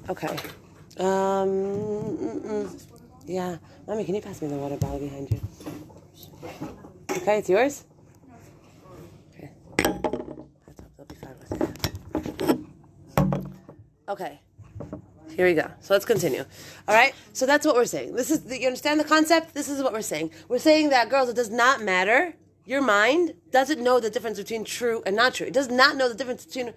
Okay. Yeah. Mommy, can you pass me the water bottle behind you? Okay, it's yours? Okay. They'll be fine with it. Okay. Here we go. So let's continue. All right? So that's what we're saying. You understand the concept? This is what we're saying. We're saying that, girls, it does not matter. Your mind doesn't know the difference between true and not true. It does not know the difference between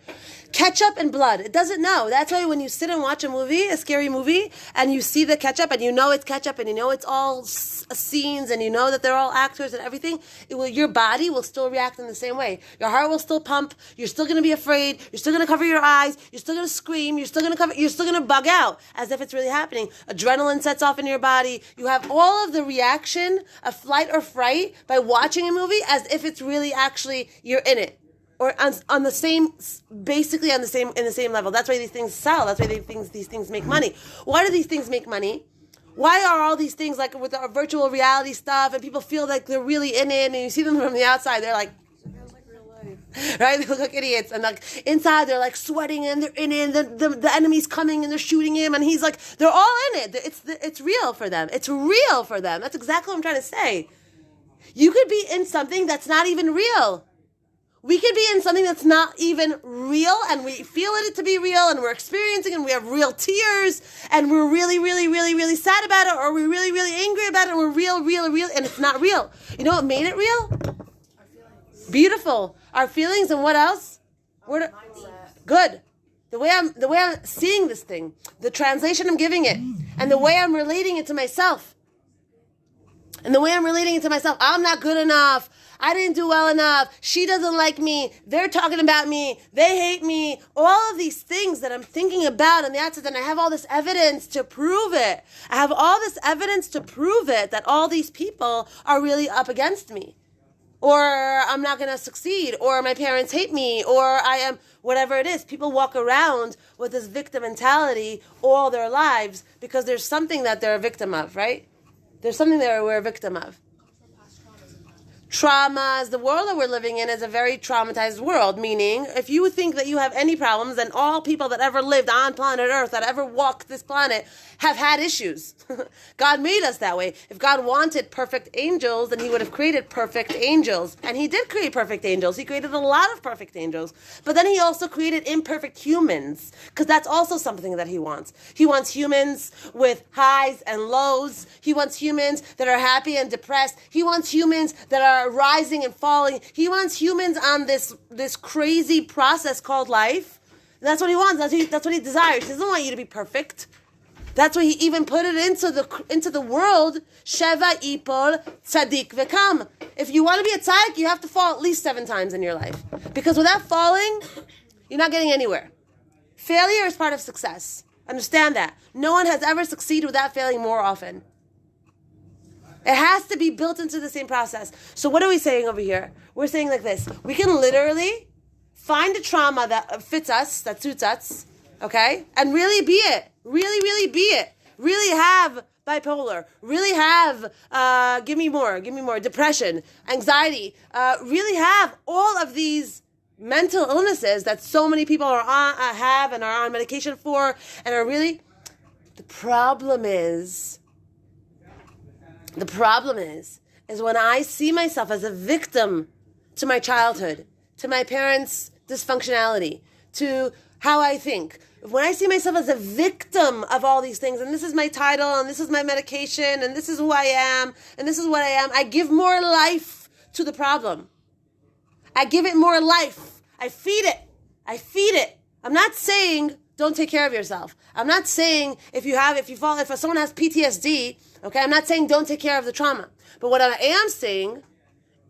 ketchup and blood. It doesn't know. That's why when you sit and watch a scary movie, and you see the ketchup, and you know it's ketchup, and you know it's all scenes, and you know that they're all actors and everything, your body will still react in the same way. Your heart will still pump. You're still going to be afraid. You're still going to cover your eyes. You're still going to scream. You're still going to bug out as if it's really happening. Adrenaline sets off in your body. You have all of the reaction of flight or fright by watching a movie as if it's really actually you're in it, or on the same, basically in the same level. That's why these things sell. That's why these things make money. Why do these things make money? Why are all these things like with our virtual reality stuff and people feel like they're really in it, and you see them from the outside, they're like, it feels like real life, right? They look like idiots, and like inside they're like sweating and they're in it. And the enemy's coming and they're shooting him, and he's like, they're all in it. It's real for them. It's real for them. That's exactly what I'm trying to say. You could be in something that's not even real. We could be in something that's not even real, and we feel it to be real, and we're experiencing, and we have real tears, and we're really, really, really, really sad about it, or we're really, really angry about it, and we're real, and it's not real. You know what made it real? Our feelings. Beautiful. Our feelings, and what else? Good. The way I'm seeing this thing, the translation I'm giving it, and the way I'm relating it to myself. And the way I'm relating it to myself, I'm not good enough. I didn't do well enough. She doesn't like me. They're talking about me. They hate me. All of these things that I'm thinking about on the outside, and I have all this evidence to prove it. I have all this evidence to prove it, that all these people are really up against me. Or I'm not going to succeed. Or my parents hate me. Or I am, whatever it is. People walk around with this victim mentality all their lives because there's something that they're a victim of, right? There's something that we're a victim of. Traumas. The world that we're living in is a very traumatized world, meaning if you think that you have any problems, then all people that ever lived on planet Earth, that ever walked this planet, have had issues. God made us that way. If God wanted perfect angels, then he would have created perfect angels. And he did create perfect angels. He created a lot of perfect angels. But then he also created imperfect humans, because that's also something that he wants. He wants humans with highs and lows. He wants humans that are happy and depressed. He wants humans that are rising and falling. He wants humans on this crazy process called life. And that's what he wants. That's what he desires. He doesn't want you to be perfect. That's why he even put it into the world. Sheva ipol tzaddik v'kam. If you want to be a tzaddik, you have to fall at least 7 times in your life. Because without falling, you're not getting anywhere. Failure is part of success. Understand that. No one has ever succeeded without failing more often. It has to be built into the same process. So what are we saying over here? We're saying like this. We can literally find a trauma that fits us, that suits us, okay? And really be it. Really, really be it. Really have bipolar. Really have, give me more, depression, anxiety. Really have all of these mental illnesses that so many people have and are on medication for, and are really... The problem is when I see myself as a victim to my childhood, to my parents' dysfunctionality, to how I think. When I see myself as a victim of all these things, and this is my title, and this is my medication, and this is who I am, and this is what I am, I give more life to the problem. I give it more life. I feed it. I'm not saying don't take care of yourself. I'm not saying if someone has PTSD, okay, I'm not saying don't take care of the trauma. But what I am saying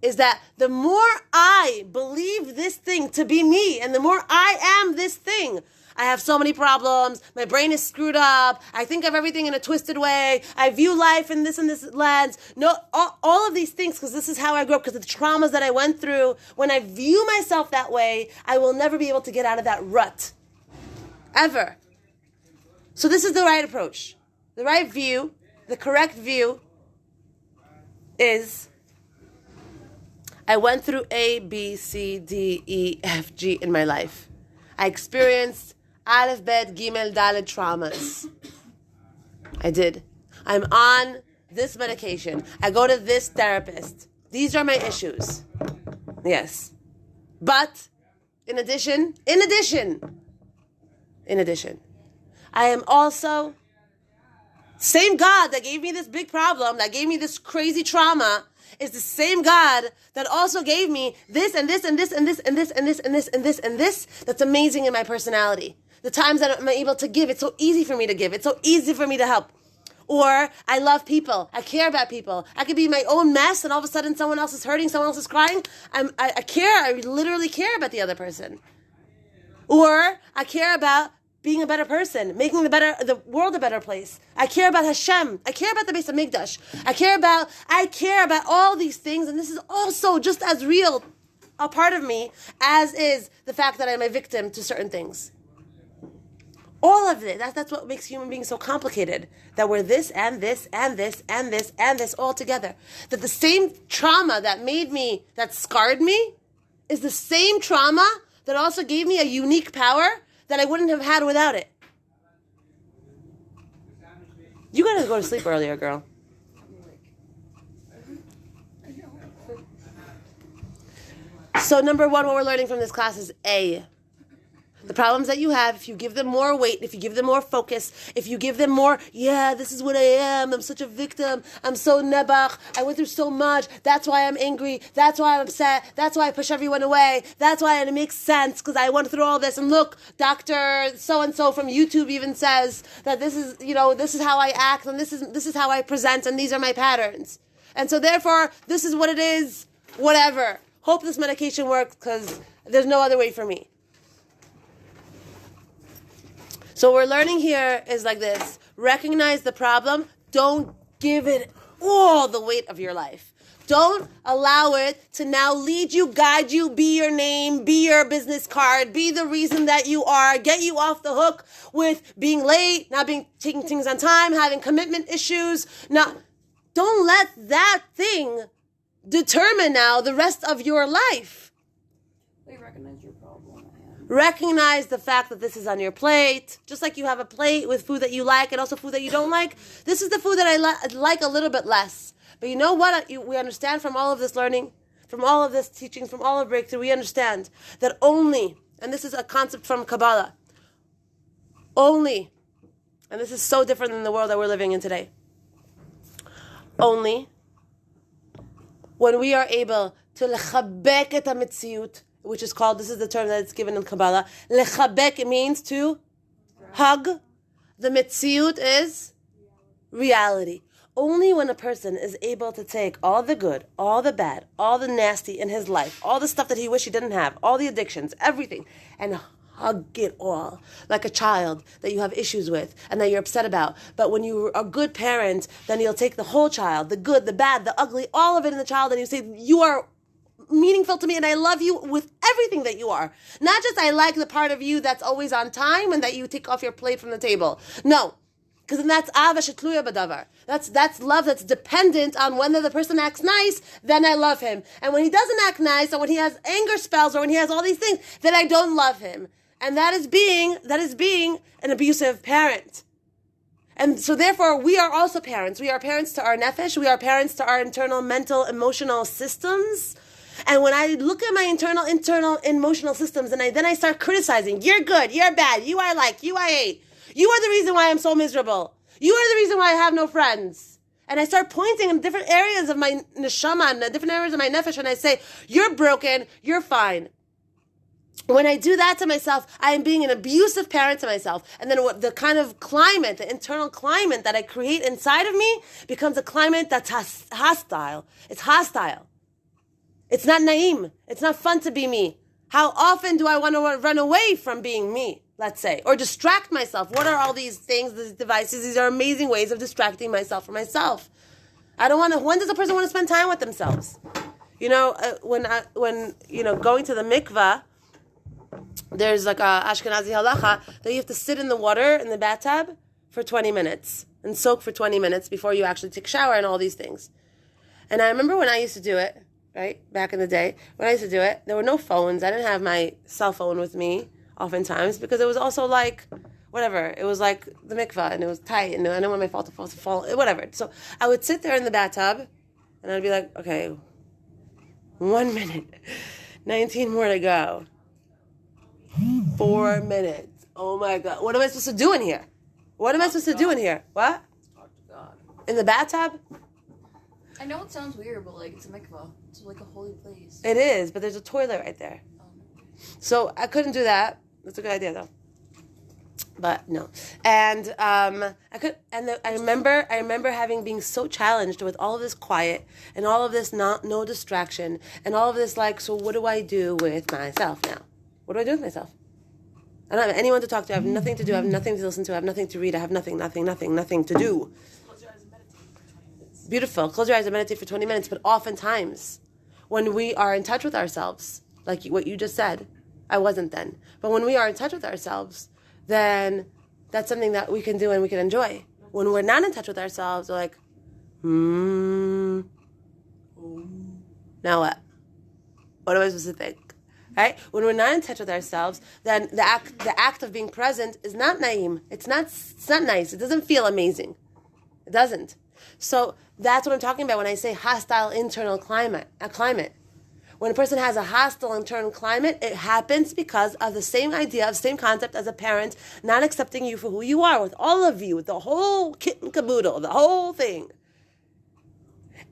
is that the more I believe this thing to be me, and the more I am this thing, I have so many problems, my brain is screwed up, I think of everything in a twisted way, I view life in this and this lens, all of these things, because this is how I grew up, because of the traumas that I went through. When I view myself that way, I will never be able to get out of that rut. Ever. So this is the right approach. The right view, the correct view is, I went through A, B, C, D, E, F, G in my life. I experienced Aleph, Bet, Gimel, Dalet traumas. I did. I'm on this medication. I go to this therapist. These are my issues. Yes. But, in addition, I am also, same God that gave me this big problem, that gave me this crazy trauma, is the same God that also gave me this and this and this and this and this and this and this and this and this that's amazing in my personality. The times that I'm able to give, it's so easy for me to give. It's so easy for me to help. Or I love people. I care about people. I could be my own mess and all of a sudden someone else is hurting, someone else is crying. I care. I literally care about the other person. Or I care about being a better person, making the world a better place. I care about Hashem. I care about the Beis HaMikdash. I care about all these things, and this is also just as real a part of me as is the fact that I'm a victim to certain things. All of it. That's what makes human beings so complicated. That we're this and this and this and this and this all together. That the same trauma that scarred me, is the same trauma that also gave me a unique power that I wouldn't have had without it. You gotta go to sleep earlier, girl. So number one, what we're learning from this class is A. The problems that you have, if you give them more weight, if you give them more focus, if you give them more, this is what I am, I'm such a victim, I'm so nebach, I went through so much, that's why I'm angry, that's why I'm upset, that's why I push everyone away, that's why it makes sense, because I went through all this, and look, Dr. so-and-so from YouTube even says that this is how I act, and this is how I present, and these are my patterns. And so therefore, this is what it is, whatever. Hope this medication works, because there's no other way for me. So what we're learning here is like this. Recognize the problem. Don't give it all the weight of your life. Don't allow it to now lead you, guide you, be your name, be your business card, be the reason that you are, get you off the hook with being late, taking things on time, having commitment issues. Now, don't let that thing determine now the rest of your life. Recognize your problem. Recognize the fact that this is on your plate. Just like you have a plate with food that you like and also food that you don't like. This is the food that I like a little bit less. But you know what? We understand from all of this learning, from all of this teaching, from all of Breakthrough, we understand that only, and this is a concept from Kabbalah, only, and this is so different than the world that we're living in today, only when we are able to lechabek et ha-metziut, which is called, this is the term that it's given in Kabbalah, lechabek, it means to hug. The metziut is reality. Only when a person is able to take all the good, all the bad, all the nasty in his life, all the stuff that he wished he didn't have, all the addictions, everything, and hug it all like a child that you have issues with and that you're upset about. But when you're a good parent, then you'll take the whole child, the good, the bad, the ugly, all of it in the child, and you say, you are meaningful to me and I love you with everything that you are. Not just I like the part of you that's always on time and that you take off your plate from the table. No. Because then that's ava shetluya b'davar. That's love that's dependent on whether the person acts nice, then I love him. And when he doesn't act nice, or when he has anger spells, or when he has all these things, then I don't love him. And that is being an abusive parent. And so therefore, we are also parents. We are parents to our nefesh. We are parents to our internal mental, emotional systems. And when I look at my internal emotional systems, and then I start criticizing, you're good, you're bad, you I like, you I hate. You are the reason why I'm so miserable. You are the reason why I have no friends. And I start pointing in different areas of my neshama, and different areas of my nefesh, and I say, you're broken, you're fine. When I do that to myself, I am being an abusive parent to myself. And then the kind of climate, the internal climate that I create inside of me becomes a climate that's hostile. It's hostile. It's not naim. It's not fun to be me. How often do I want to run away from being me, let's say, or distract myself? What are all these things, these devices? These are amazing ways of distracting myself from myself. When does a person want to spend time with themselves? When going to the mikvah, there's like a Ashkenazi halacha that you have to sit in the water, in the bathtub, for 20 minutes and soak for 20 minutes before you actually take a shower and all these things. And I remember when I used to do it, right, back in the day, when I used to do it, there were no phones. I didn't have my cell phone with me oftentimes, because it was also like, whatever, it was like the mikvah, and it was tight, and I didn't want my fall to fall, whatever. So I would sit there in the bathtub, and I'd be like, okay, 1 minute, 19 more to go, 4 minutes, oh my God, what am I supposed to do in here? What am I supposed to do in here? What? Talk to God. In the bathtub? I know it sounds weird, but like it's a mikvah. It's like a holy place. It is, but there's a toilet right there. So I couldn't do that. That's a good idea, though. But no, and I remember being so challenged with all of this quiet and all of this no distraction and all of this like. So what do I do with myself now? What do I do with myself? I don't have anyone to talk to. I have nothing to do. I have nothing to listen to. I have nothing to read. I have nothing to do. Close your eyes and meditate for 20 minutes. Beautiful. Close your eyes and meditate for 20 minutes. But oftentimes, when we are in touch with ourselves, like what you just said, I wasn't then. But when we are in touch with ourselves, then that's something that we can do and we can enjoy. When we're not in touch with ourselves, we're like, now what? What am I supposed to think? Right? When we're not in touch with ourselves, then the act of being present is not naim. It's not nice. It doesn't feel amazing. It doesn't. So that's what I'm talking about when I say hostile internal climate. When a person has a hostile internal climate, it happens because of the same idea, of the same concept as a parent not accepting you for who you are, with all of you, with the whole kit and caboodle, the whole thing.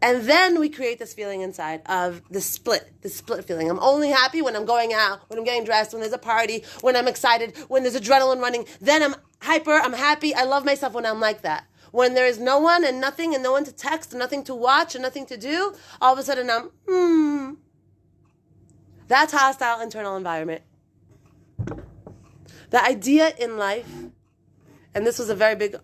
And then we create this feeling inside of the split feeling. I'm only happy when I'm going out, when I'm getting dressed, when there's a party, when I'm excited, when there's adrenaline running. Then I'm hyper, I'm happy, I love myself when I'm like that. When there is no one and nothing and no one to text and nothing to watch and nothing to do, all of a sudden I'm, That's hostile internal environment. The idea in life, and this was a very big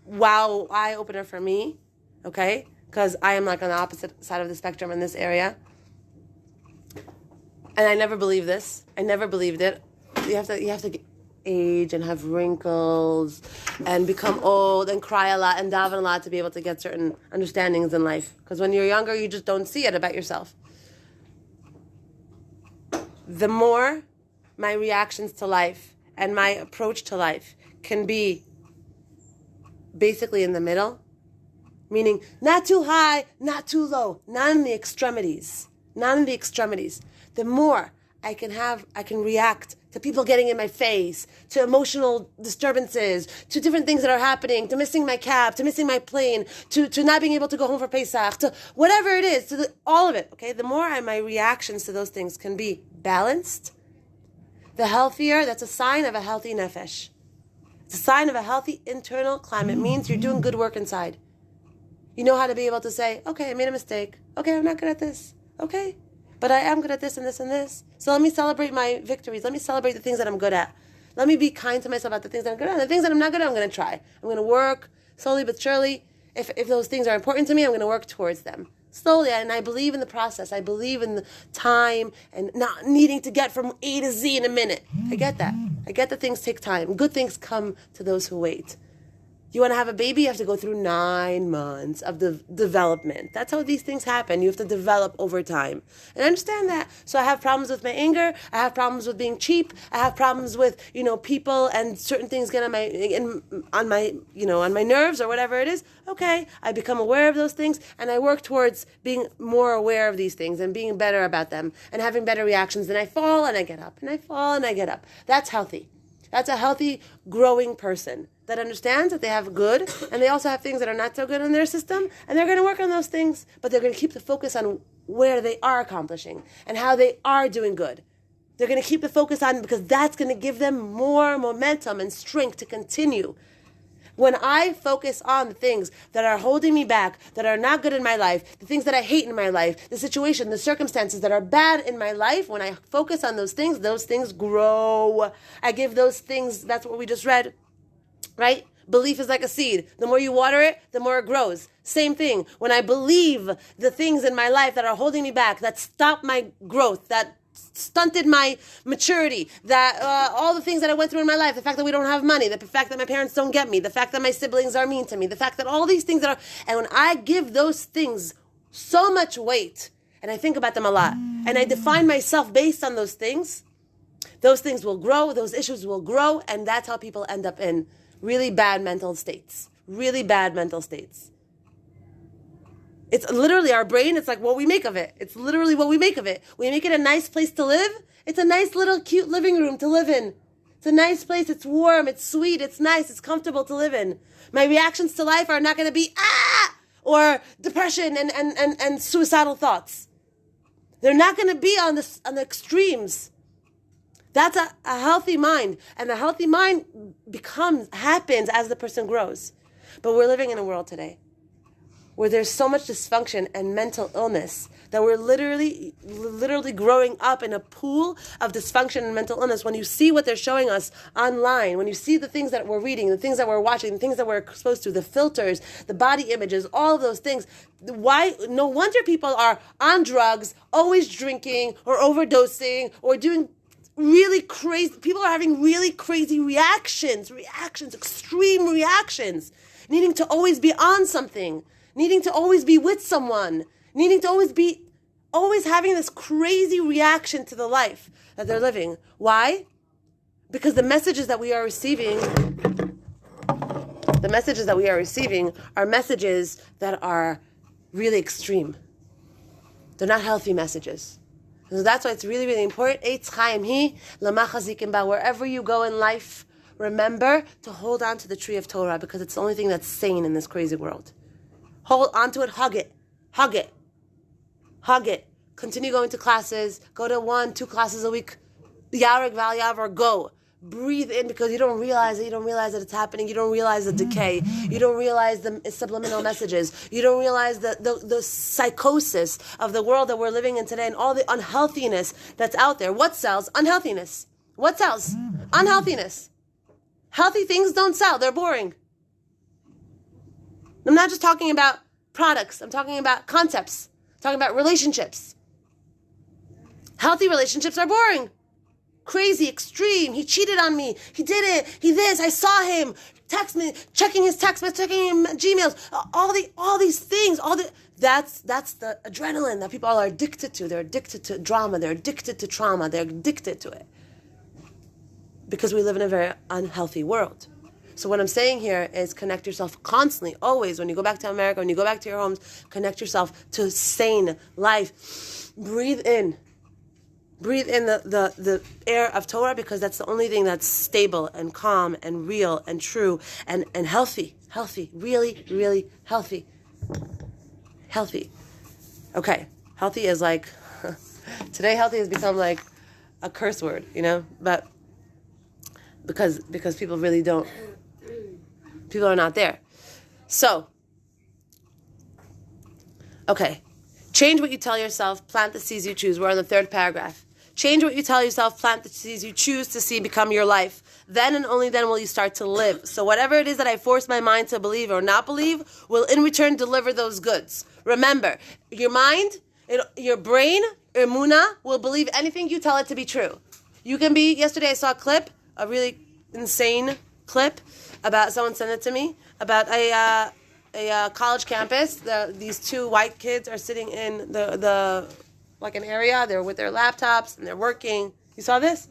wow eye-opener for me, okay? Because I am like on the opposite side of the spectrum in this area. And I never believed this. I never believed it. You have to age and have wrinkles and become old and cry a lot and daven a lot to be able to get certain understandings in life. Because when you're younger, you just don't see it about yourself. The more my reactions to life and my approach to life can be basically in the middle, meaning not too high, not too low, not in the extremities, the more I can react to people getting in my face, to emotional disturbances, to different things that are happening, to missing my cab, to missing my plane, to not being able to go home for Pesach, to whatever it is, all of it, okay? The more my reactions to those things can be balanced, the healthier, that's a sign of a healthy nefesh. It's a sign of a healthy internal climate. It means you're doing good work inside. You know how to be able to say, okay, I made a mistake. Okay, I'm not good at this. Okay, but I am good at this and this and this. So let me celebrate my victories. Let me celebrate the things that I'm good at. Let me be kind to myself about the things that I'm good at. And the things that I'm not good at, I'm going to try. I'm going to work slowly but surely. If those things are important to me, I'm going to work towards them. Slowly, and I believe in the process. I believe in the time and not needing to get from A to Z in a minute. I get that. I get that things take time. Good things come to those who wait. You want to have a baby, you have to go through 9 months of the development. That's how these things happen. You have to develop over time. And I understand that. So I have problems with my anger. I have problems with being cheap. I have problems with, people and certain things get on my nerves or whatever it is. Okay, I become aware of those things and I work towards being more aware of these things and being better about them and having better reactions. Then I fall and I get up and I fall and I get up. That's healthy. That's a healthy, growing person that understands that they have good and they also have things that are not so good in their system, and they're going to work on those things, but they're going to keep the focus on where they are accomplishing and how they are doing good. They're going to keep the focus on, because that's going to give them more momentum and strength to continue. When I focus on the things that are holding me back, that are not good in my life, the things that I hate in my life, the situation, the circumstances that are bad in my life, when I focus on those things grow. I give those things, that's what we just read, right? Belief is like a seed. The more you water it, the more it grows. Same thing. When I believe the things in my life that are holding me back, that stop my growth, that stunted my maturity, that all the things that I went through in my life, the fact that we don't have money, the fact that my parents don't get me, the fact that my siblings are mean to me, the fact that all these things and when I give those things so much weight, and I think about them a lot, and I define myself based on those things, those things will grow, those issues will grow, and that's how people end up in really bad mental states. Really bad mental states. It's literally our brain, it's like what we make of it. It's literally what we make of it. We make it a nice place to live. It's a nice little cute living room to live in. It's a nice place, it's warm, it's sweet, it's nice, it's comfortable to live in. My reactions to life are not going to be, or depression and suicidal thoughts. They're not going to be on the extremes. That's a healthy mind. And the healthy mind happens as the person grows. But we're living in a world today where there's so much dysfunction and mental illness that we're literally growing up in a pool of dysfunction and mental illness. When you see what they're showing us online, when you see the things that we're reading, the things that we're watching, the things that we're exposed to, the filters, the body images, all of those things, why? No wonder people are on drugs, always drinking or overdosing or doing really crazy, people are having really crazy reactions, extreme reactions, needing to always be on something, needing to always be with someone, needing to always having this crazy reaction to the life that they're living. Why? Because the messages that we are receiving are messages that are really extreme. They're not healthy messages. So that's why it's really, really important. Wherever you go in life, remember to hold on to the tree of Torah because it's the only thing that's sane in this crazy world. Hold on to it, hug it. Hug it. Hug it. Continue going to classes. Go to 1-2 classes a week. Yarek Val Yavar, go. Breathe in because you don't realize it. You don't realize that it's happening. You don't realize the decay. You don't realize the subliminal messages. You don't realize the psychosis of the world that we're living in today and all the unhealthiness that's out there. What sells? Unhealthiness. What sells? Unhealthiness. Healthy things don't sell. They're boring. I'm not just talking about products. I'm talking about concepts. I'm talking about relationships. Healthy relationships are boring. Crazy, extreme. He cheated on me. He did it. He this. I saw him. Text me, checking his text message, checking him Gmails. All these things. That's the adrenaline that people are addicted to. They're addicted to drama. They're addicted to trauma. They're addicted to it because we live in a very unhealthy world. So what I'm saying here is connect yourself constantly, always. When you go back to America, when you go back to your homes, connect yourself to sane life. Breathe in. Breathe in the air of Torah because that's the only thing that's stable and calm and real and true and healthy. Healthy. Really, really healthy. Healthy. Okay. Healthy is like, today healthy has become like a curse word, but because people really don't, people are not there. So, okay. Change what you tell yourself, plant the seeds you choose. We're on the 3rd paragraph. Change what you tell yourself, plant the seeds you choose to see become your life. Then and only then will you start to live. So whatever it is that I force my mind to believe or not believe will in return deliver those goods. Remember, your mind, your brain, Emunah, will believe anything you tell it to be true. You can be, yesterday I saw a really insane clip about, someone sent it to me, about a college campus. These 2 white kids are sitting in the like an area. They're with their laptops and they're working. You saw this?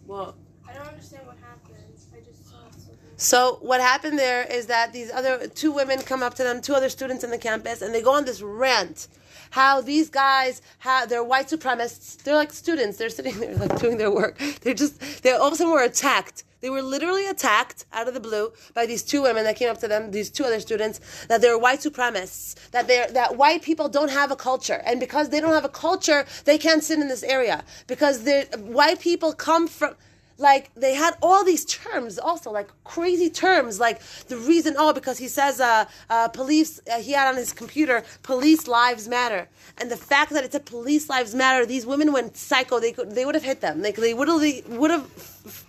Well, I don't understand what happened. I just saw something. So what happened there is that these other 2 women come up to them, 2 other students in the campus, and they go on this rant. How these guys, they're white supremacists. They're like students. They're sitting there like doing their work. They all of a sudden were attacked. They were literally attacked out of the blue by these 2 women that came up to them, these 2 other students, that they're white supremacists, that white people don't have a culture. And because they don't have a culture, they can't sit in this area. Because white people come from, like, they had all these terms also, like crazy terms, like the reason, because he says police, he had on his computer, police lives matter. And the fact that it's a police lives matter, these women went psycho, they would have hit them. Like, they would have,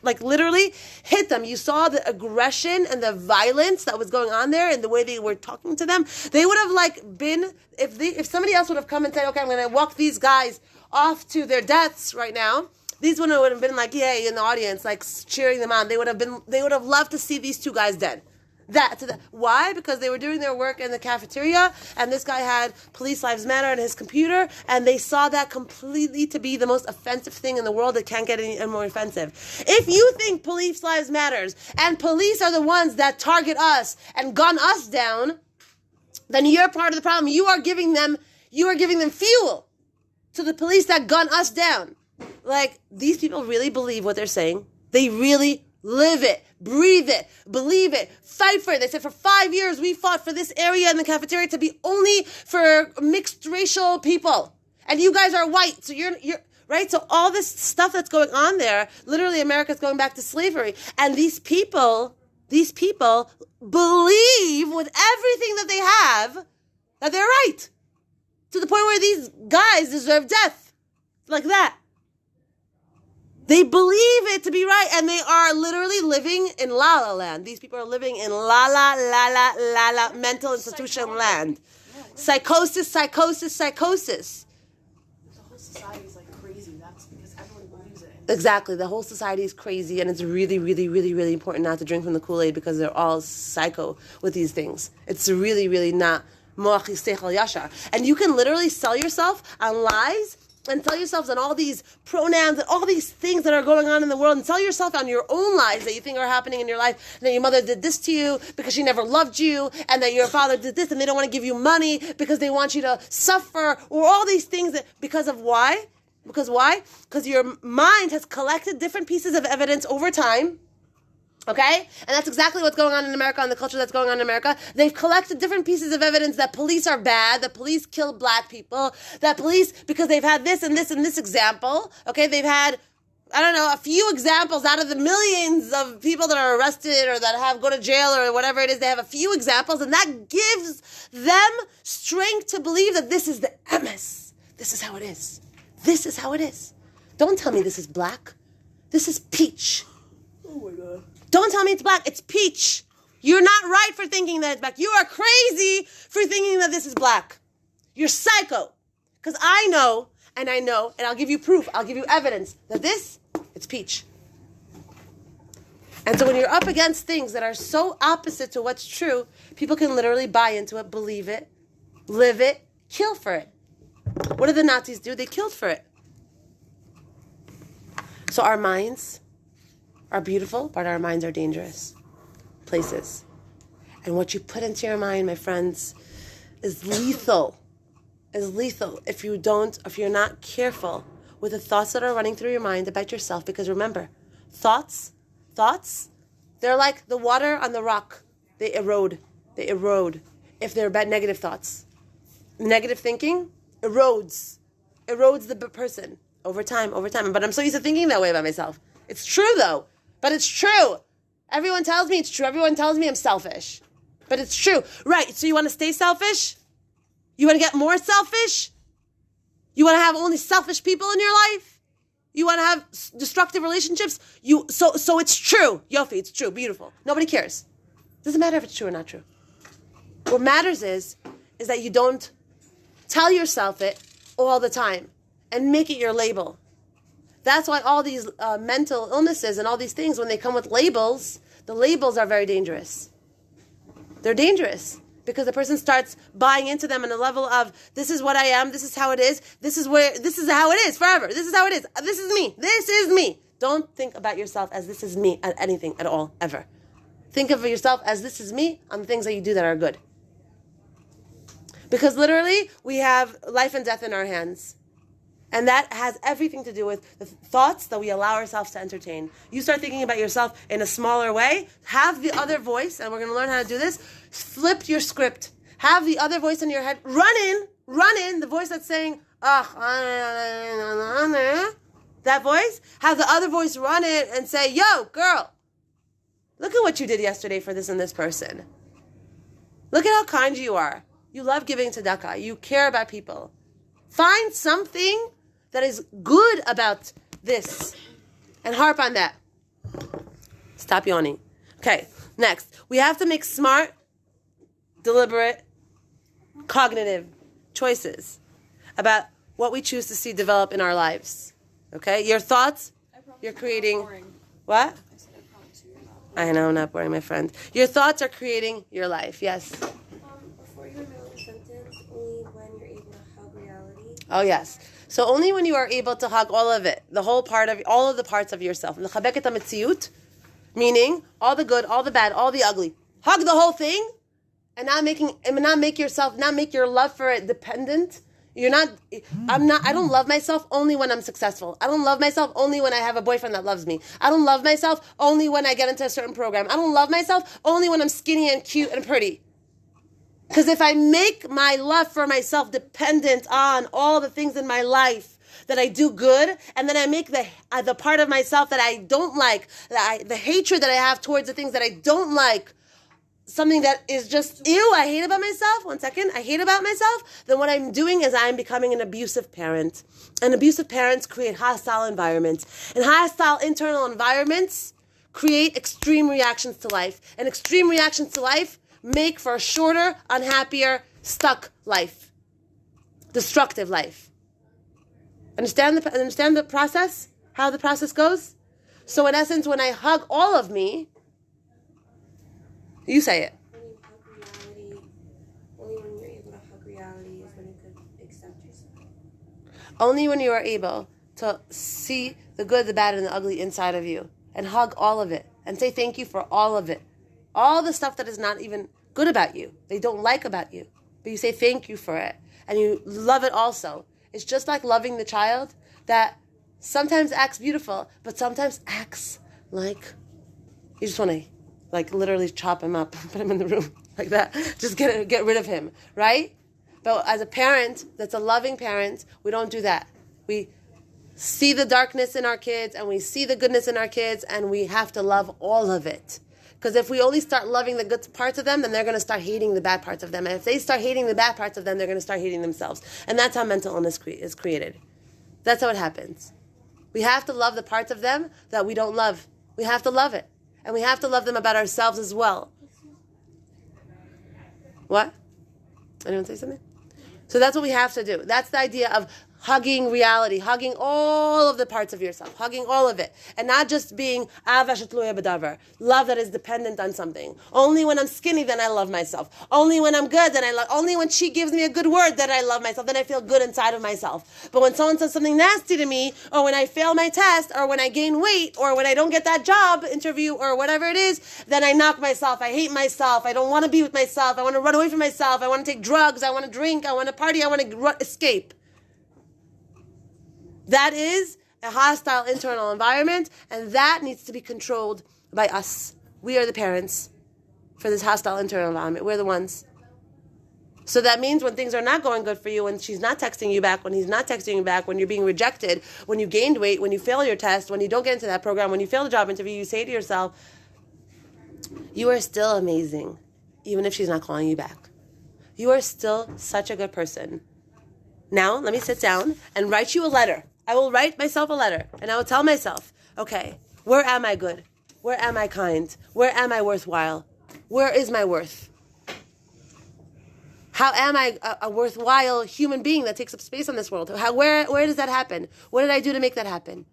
like, literally hit them. You saw the aggression and the violence that was going on there and the way they were talking to them. They would have, like, been, if somebody else would have come and said, okay, I'm going to walk these guys off to their deaths right now, these women would have been like, yay, in the audience, like cheering them on. They would have loved to see these 2 guys dead. Why? Because they were doing their work in the cafeteria, and this guy had Police Lives Matter on his computer, and they saw that completely to be the most offensive thing in the world. It can't get any more offensive. If you think Police Lives Matters and police are the ones that target us and gun us down, then you're part of the problem. You are giving them fuel to the police that gun us down. Like, these people really believe what they're saying. They really live it, breathe it, believe it, fight for it. They said for 5 years we fought for this area in the cafeteria to be only for mixed racial people. And you guys are white, so you're right? So all this stuff that's going on there, literally America's going back to slavery. And these people believe with everything that they have that they're right. To the point where these guys deserve death. Like that. They believe it to be right, and they are literally living in La La Land. These people are living in La La mental institution land. Yeah, Psychosis. the whole society is like crazy. That's because everyone believes it. Exactly. The whole society is crazy, and it's really, really, really, really important not to drink from the KoolAid because they're all psycho with these things. It's really, really not moach seichel yashar. And you can literally sell yourself on lies and sell yourselves on all these pronouns and all these things that are going on in the world, and sell yourself on your own lies that you think are happening in your life, and that your mother did this to you because she never loved you, and that your father did this and they don't want to give you money because they want you to suffer, or all these things because of why? Because why? Because your mind has collected different pieces of evidence over time. Okay? And that's exactly what's going on in America and the culture that's going on in America. They've collected different pieces of evidence that police are bad, that police kill black people, that police, because they've had this and this and this example, okay? They've had, I don't know, a few examples out of the millions of people that are arrested or that go to jail or whatever it is. They have a few examples, and that gives them strength to believe that this is the emes. This is how it is. This is how it is. Don't tell me this is black. This is peach. Oh my God. Don't tell me it's black. It's peach. You're not right for thinking that it's black. You are crazy for thinking that this is black. You're psycho. Because I know, and I'll give you proof, I'll give you evidence that it's peach. And so when you're up against things that are so opposite to what's true, people can literally buy into it, believe it, live it, kill for it. What did the Nazis do? They killed for it. So our minds are beautiful, but our minds are dangerous places. And what you put into your mind, my friends, is lethal. If you're not careful with the thoughts that are running through your mind about yourself. Because remember, thoughts, they're like the water on the rock. They erode. If they're bad negative thoughts. Negative thinking erodes the person over time. But I'm so used to thinking that way about myself. It's true though. But it's true. Everyone tells me it's true. Everyone tells me I'm selfish. But it's true. Right, so you want to stay selfish? You want to get more selfish? You want to have only selfish people in your life? You want to have destructive relationships? So it's true. Yofi, it's true. Beautiful. Nobody cares. Doesn't matter if it's true or not true. What matters is that you don't tell yourself it all the time and make it your label. That's why all these mental illnesses and all these things, when they come with labels, the labels are very dangerous. They're dangerous because the person starts buying into them on a level of, this is what I am, this is how it is, this is how it is forever, this is how it is, this is me. Don't think about yourself as this is me at anything at all, ever. Think of yourself as this is me on the things that you do that are good. Because literally, we have life and death in our hands. And that has everything to do with the thoughts that we allow ourselves to entertain. You start thinking about yourself in a smaller way. Have the other voice, and we're going to learn how to do this. Flip your script. Have the other voice in your head. Run in, the voice that's saying, that voice. Have the other voice run in and say, yo, girl, look at what you did yesterday for this and this person. Look at how kind you are. You love giving tzedakah. You care about people. Find something that is good about this and harp on that. Stop yawning. Okay, next. We have to make smart, deliberate, cognitive choices about what we choose to see develop in our lives. Okay? Your thoughts, you're creating... What? I said I promise you you're not I know, not boring, my friend. Your thoughts are creating your life. Yes. Before you remember the sentence, only when you're able to hug reality. Oh, yes. So only when you are able to hug all of it, the whole part of, all of the parts of yourself. Meaning, all the good, all the bad, all the ugly. Hug the whole thing, and not make your love for it dependent. I don't love myself only when I'm successful. I don't love myself only when I have a boyfriend that loves me. I don't love myself only when I get into a certain program. I don't love myself only when I'm skinny and cute and pretty. Because if I make my love for myself dependent on all the things in my life that I do good, and then I make the part of myself that I don't like, the hatred that I have towards the things that I don't like, something that is just, ew, I hate about myself, I hate about myself, then what I'm doing is I'm becoming an abusive parent. And abusive parents create hostile environments. And hostile internal environments create extreme reactions to life. And extreme reactions to life make for a shorter, unhappier, stuck life. Destructive life. Understand the process? How the process goes? So in essence, when I hug all of me, you say it. When you hug reality, only when you're able to hug reality is when you could accept yourself. Only when you are able to see the good, the bad, and the ugly inside of you and hug all of it and say thank you for all of it. All the stuff that is not even good about you, they don't like about you, but you say thank you for it and you love it also. It's just like loving the child that sometimes acts beautiful, but sometimes acts like you just want to literally chop him up, put him in the room like that. Just get rid of him, right? But as a parent, that's a loving parent, we don't do that. We see the darkness in our kids and we see the goodness in our kids and we have to love all of it. Because if we only start loving the good parts of them, then they're going to start hating the bad parts of them. And if they start hating the bad parts of them, they're going to start hating themselves. And that's how mental illness is created. That's how it happens. We have to love the parts of them that we don't love. We have to love it. And we have to love them about ourselves as well. What? Anyone say something? So that's what we have to do. That's the idea of hugging reality, hugging all of the parts of yourself, hugging all of it, and not just being ahava shetluya b'davar, love that is dependent on something. Only when I'm skinny, then I love myself. Only when I'm good, then I love. Only when she gives me a good word, then I love myself. Then I feel good inside of myself. But when someone says something nasty to me, or when I fail my test, or when I gain weight, or when I don't get that job interview, or whatever it is, then I knock myself. I hate myself. I don't want to be with myself. I want to run away from myself. I want to take drugs. I want to drink. I want to party. I want to escape. That is a hostile internal environment, and that needs to be controlled by us. We are the parents for this hostile internal environment. We're the ones. So that means when things are not going good for you, when she's not texting you back, when he's not texting you back, when you're being rejected, when you gained weight, when you fail your test, when you don't get into that program, when you fail the job interview, you say to yourself, you are still amazing, even if she's not calling you back. You are still such a good person. Now, let me sit down and write you a letter. I will write myself a letter, and I will tell myself, okay, where am I good? Where am I kind? Where am I worthwhile? Where is my worth? How am I a worthwhile human being that takes up space on this world? Where does that happen? What did I do to make that happen?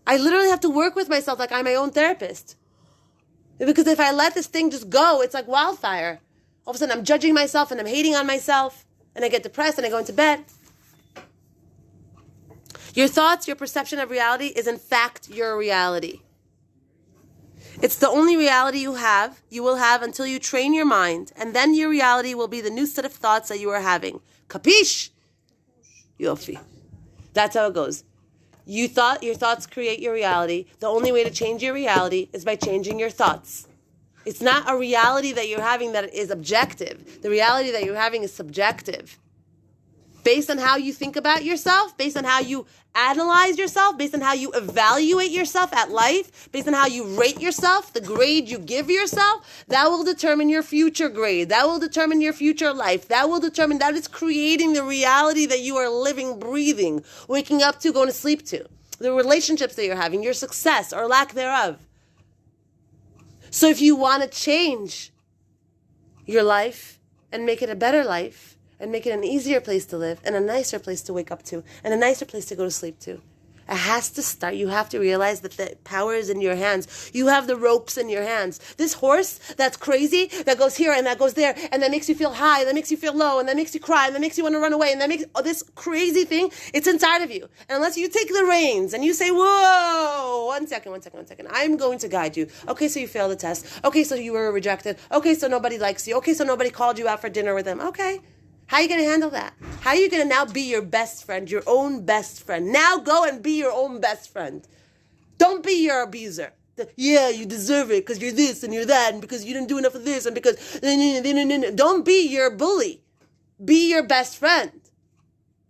I literally have to work with myself like I'm my own therapist. Because if I let this thing just go, it's like wildfire. All of a sudden, I'm judging myself, and I'm hating on myself, and I get depressed, and I go into bed. Your thoughts, your perception of reality is in fact your reality. It's the only reality you will have until you train your mind, and then your reality will be the new set of thoughts that you are having. Capish? Yofi. That's how it goes. Your thoughts create your reality. The only way to change your reality is by changing your thoughts. It's not a reality that you're having that is objective. The reality that you're having is subjective. Based on how you think about yourself, based on how you analyze yourself, based on how you evaluate yourself at life, based on how you rate yourself, the grade you give yourself, that will determine your future grade. That will determine your future life. That is creating the reality that you are living, breathing, waking up to, going to sleep to. The relationships that you're having, your success or lack thereof. So if you want to change your life and make it a better life, and make it an easier place to live, and a nicer place to wake up to, and a nicer place to go to sleep to, It has to start. You have to realize that the power is in your hands. You have the ropes in your hands. This horse that's crazy, that goes here and that goes there, and that makes you feel high, that makes you feel low, and that makes you cry, and that makes you want to run away, and that makes this crazy thing, it's inside of you. And unless you take the reins and you say, whoa, one second, I'm going to guide you. Okay, so you failed the test. Okay, so you were rejected. Okay, so nobody likes you. Okay, so nobody called you out for dinner with them. Okay. How are you going to handle that? How are you going to now be your best friend, your own best friend? Now go and be your own best friend. Don't be your abuser. Yeah, you deserve it because you're this and you're that and because you didn't do enough of this and because... Don't be your bully. Be your best friend.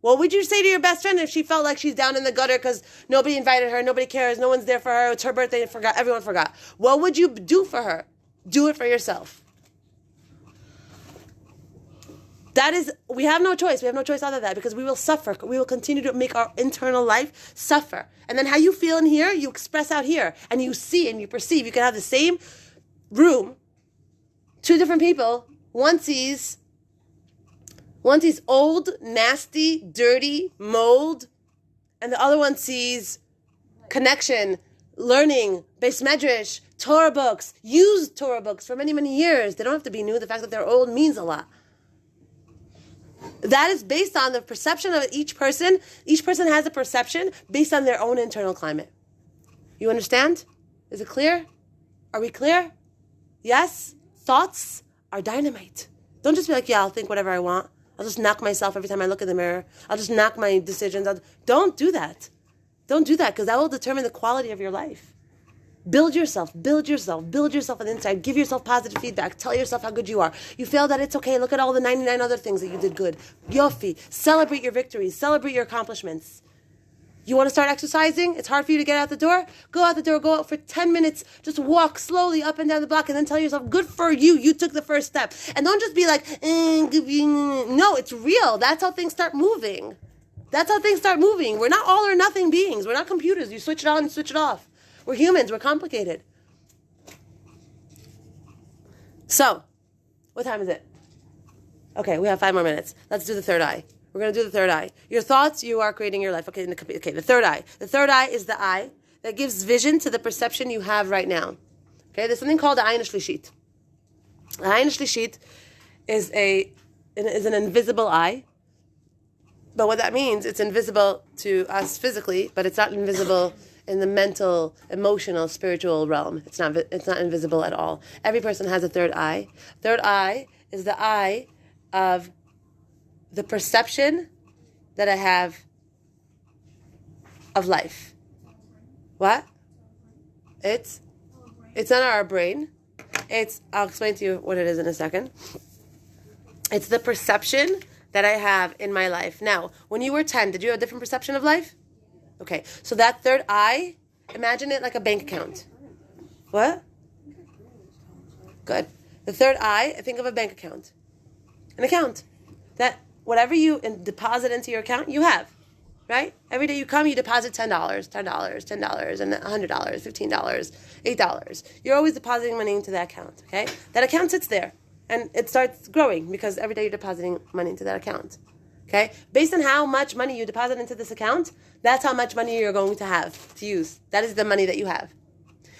What would you say to your best friend if she felt like she's down in the gutter because nobody invited her, nobody cares, no one's there for her, it's her birthday, everyone forgot? What would you do for her? Do it for yourself. We have no choice. We have no choice other than that because we will suffer. We will continue to make our internal life suffer. And then how you feel in here, you express out here. And you see and you perceive. You can have the same room, two different people. One sees old, nasty, dirty, mold. And the other one sees connection, learning, Beis Medrash, Torah books, used Torah books for many, many years. They don't have to be new. The fact that they're old means a lot. That is based on the perception of each person. Each person has a perception based on their own internal climate. You understand? Is it clear? Are we clear? Yes? Thoughts are dynamite. Don't just be like, yeah, I'll think whatever I want. I'll just knock myself every time I look in the mirror. I'll just knock my decisions. Don't do that. Don't do that because that will determine the quality of your life. Build yourself on the inside. Give yourself positive feedback. Tell yourself how good you are. You failed that, it's okay. Look at all the 99 other things that you did good. Yofi. Celebrate your victories. Celebrate your accomplishments. You want to start exercising? It's hard for you to get out the door? Go out the door. Go out for 10 minutes. Just walk slowly up and down the block and then tell yourself, good for you. You took the first step. And don't just be like, no, it's real. That's how things start moving. We're not all or nothing beings. We're not computers. You switch it on and switch it off. We're humans. We're complicated. So, what time is it? Okay, we have 5 more minutes. Let's do the third eye. We're going to do the third eye. Your thoughts, you are creating your life. Okay, the third eye. The third eye is the eye that gives vision to the perception you have right now. Okay, there's something called the Ayin Shlishit. The Ayin Shlishit is an invisible eye. But what that means, it's invisible to us physically, but it's not invisible in the mental, emotional, spiritual realm. It's not invisible at all. Every person has a third eye. Third eye is the eye of the perception that I have of life. What? It's not our brain. I'll explain to you what it is in a second. It's the perception that I have in my life. Now, when you were 10, did you have a different perception of life? Okay, so that third eye, imagine it like a bank account. What? Good. The third eye, think of a bank account. An account. That whatever you deposit into your account, you have. Right? Every day you come, you deposit $10, and $100, $15, $8. You're always depositing money into that account. Okay? That account sits there, and it starts growing because every day you're depositing money into that account. Okay? Based on how much money you deposit into this account, that's how much money you're going to have to use. That is the money that you have.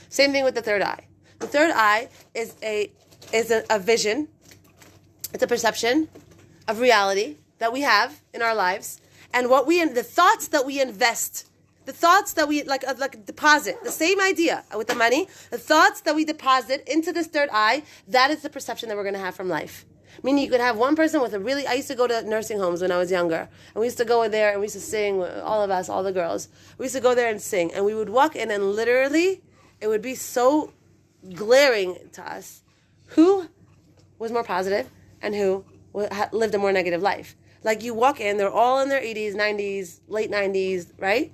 Same thing with the third eye. The third eye is a vision. It's a perception of reality that we have in our lives, and the thoughts that we invest, the thoughts that we like deposit. The same idea with the money. The thoughts that we deposit into this third eye. That is the perception that we're going to have from life. Meaning you could have one person with I used to go to nursing homes when I was younger. And we used to go in there and we used to sing, all of us, all the girls. We used to go there and sing. And we would walk in and literally, it would be so glaring to us who was more positive and who lived a more negative life. Like you walk in, they're all in their 80s, 90s, late 90s, right?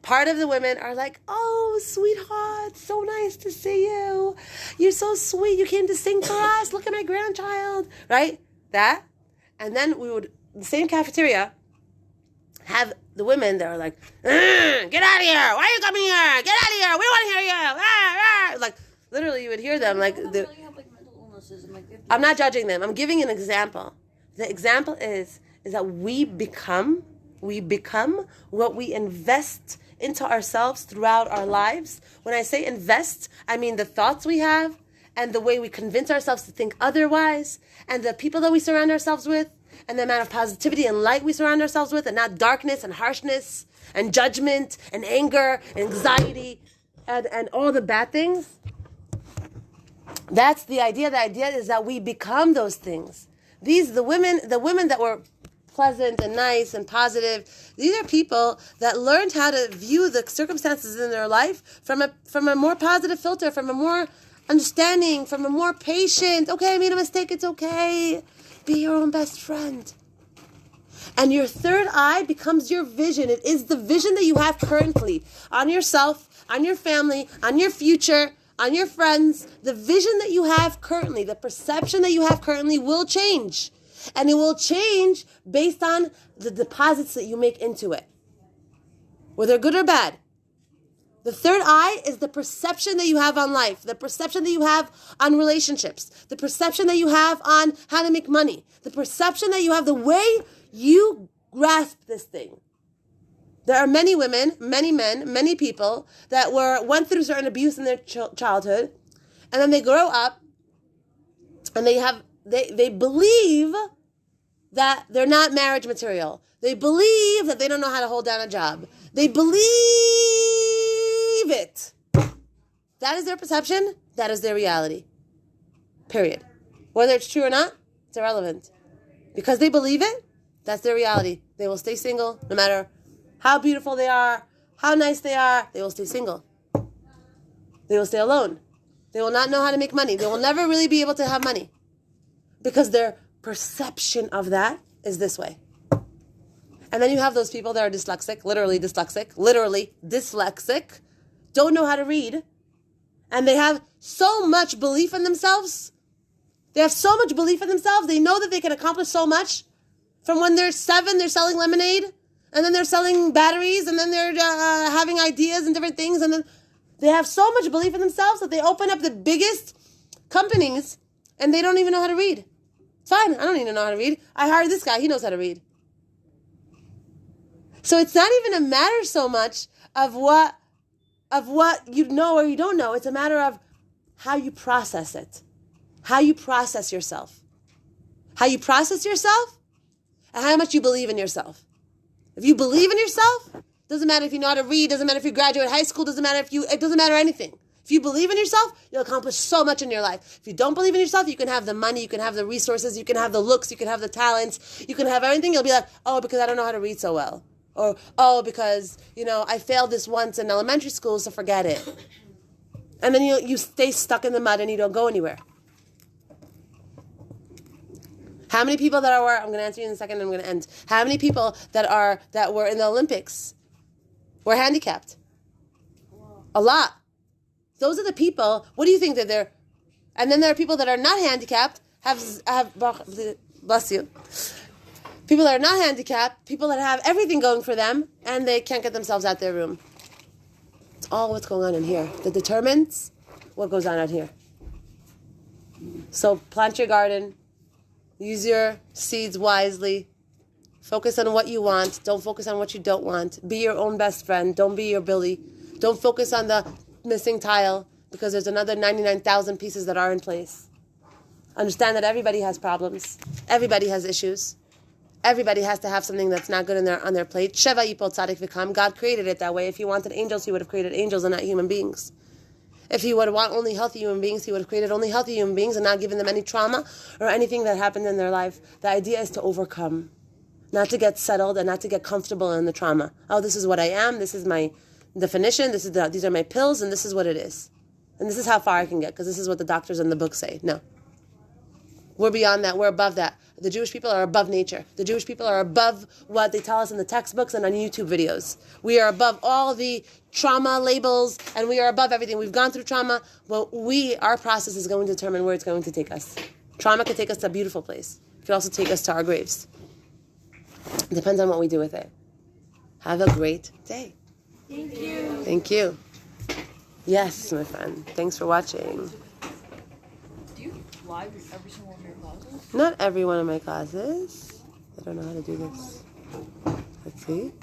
Part of the women are like, oh, sweetheart, so nice to see you. You're so sweet. You came to sing for us. Look at my grandchild, right? That. And then we would, the same cafeteria, have the women that are like, get out of here. Why are you coming here? Get out of here. We don't want to hear you. Ah, ah. Like, literally, you would hear them. Like, I'm not judging them. I'm giving an example. The example is that we become what we invest into ourselves throughout our lives. When I say invest, I mean the thoughts we have and the way we convince ourselves to think otherwise, and the people that we surround ourselves with, and the amount of positivity and light we surround ourselves with, and not darkness and harshness and judgment and anger and anxiety and all the bad things. That's the idea. The idea is that we become those things. The women that were pleasant and nice and positive, these are people that learned how to view the circumstances in their life from a more positive filter, from a more understanding, from a more patient, okay, I made a mistake, it's okay. Be your own best friend. And your third eye becomes your vision. It is the vision that you have currently on yourself, on your family, on your future, on your friends. The vision that you have currently, the perception that you have currently will change. And it will change based on the deposits that you make into it, whether good or bad. The third eye is the perception that you have on life, the perception that you have on relationships, the perception that you have on how to make money, the perception that you have, the way you grasp this thing. There are many women, many men, many people that went through certain abuse in their childhood, and then they grow up and they believe that they're not marriage material. They believe that they don't know how to hold down a job. They believe it. That is their perception. That is their reality. Period. Whether it's true or not, it's irrelevant. Because they believe it, that's their reality. They will stay single no matter how beautiful they are, how nice they are. They will stay single. They will stay alone. They will not know how to make money. They will never really be able to have money. Because their perception of that is this way. And then you have those people that are dyslexic, literally dyslexic, don't know how to read, and they have so much belief in themselves. They have so much belief in themselves. They know that they can accomplish so much. From when they're 7, they're selling lemonade, and then they're selling batteries, and then they're having ideas and different things, and then they have so much belief in themselves that they open up the biggest companies, and they don't even know how to read. It's fine. I don't even know how to read. I hired this guy. He knows how to read. So it's not even a matter so much of what you know or you don't know. It's a matter of how you process it, how you process yourself, and how much you believe in yourself. If you believe in yourself, doesn't matter if you know how to read, doesn't matter if you graduate high school, it doesn't matter anything. If you believe in yourself, you'll accomplish so much in your life. If you don't believe in yourself, you can have the money, you can have the resources, you can have the looks, you can have the talents, you can have everything. You'll be like, oh, because I don't know how to read so well. Or, oh, because, I failed this once in elementary school, so forget it. And then you stay stuck in the mud and you don't go anywhere. How many people I'm going to answer you in a second and I'm going to end. How many people that were in the Olympics were handicapped? A lot. Those are the people, what do you think that they're, and then there are people that are not handicapped, bless you. People that are not handicapped, people that have everything going for them, and they can't get themselves out their room. It's all what's going on in here that determines what goes on out here. So plant your garden, use your seeds wisely, focus on what you want, don't focus on what you don't want. Be your own best friend, don't be your Billy. Don't focus on the missing tile, because there's another 99,000 pieces that are in place. Understand that everybody has problems. Everybody has issues. Everybody has to have something that's not good on their plate. Sheva yipol tzadik v'kam. God created it that way. If he wanted angels, he would have created angels and not human beings. If he would want only healthy human beings, he would have created only healthy human beings and not given them any trauma or anything that happened in their life. The idea is to overcome, not to get settled and not to get comfortable in the trauma. Oh, this is what I am. This is my definition. These are my pills, and this is what it is. And this is how far I can get, because this is what the doctors in the book say. No. We're beyond that. We're above that. The Jewish people are above nature. The Jewish people are above what they tell us in the textbooks and on YouTube videos. We are above all the trauma labels, and we are above everything. We've gone through trauma. Well, our process is going to determine where it's going to take us. Trauma could take us to a beautiful place. It could also take us to our graves. It depends on what we do with it. Have a great day. Thank you. Thank you. Yes, my friend. Thanks for watching. Do you live every single one of your classes? Not every one of my classes. I don't know how to do this. Let's see.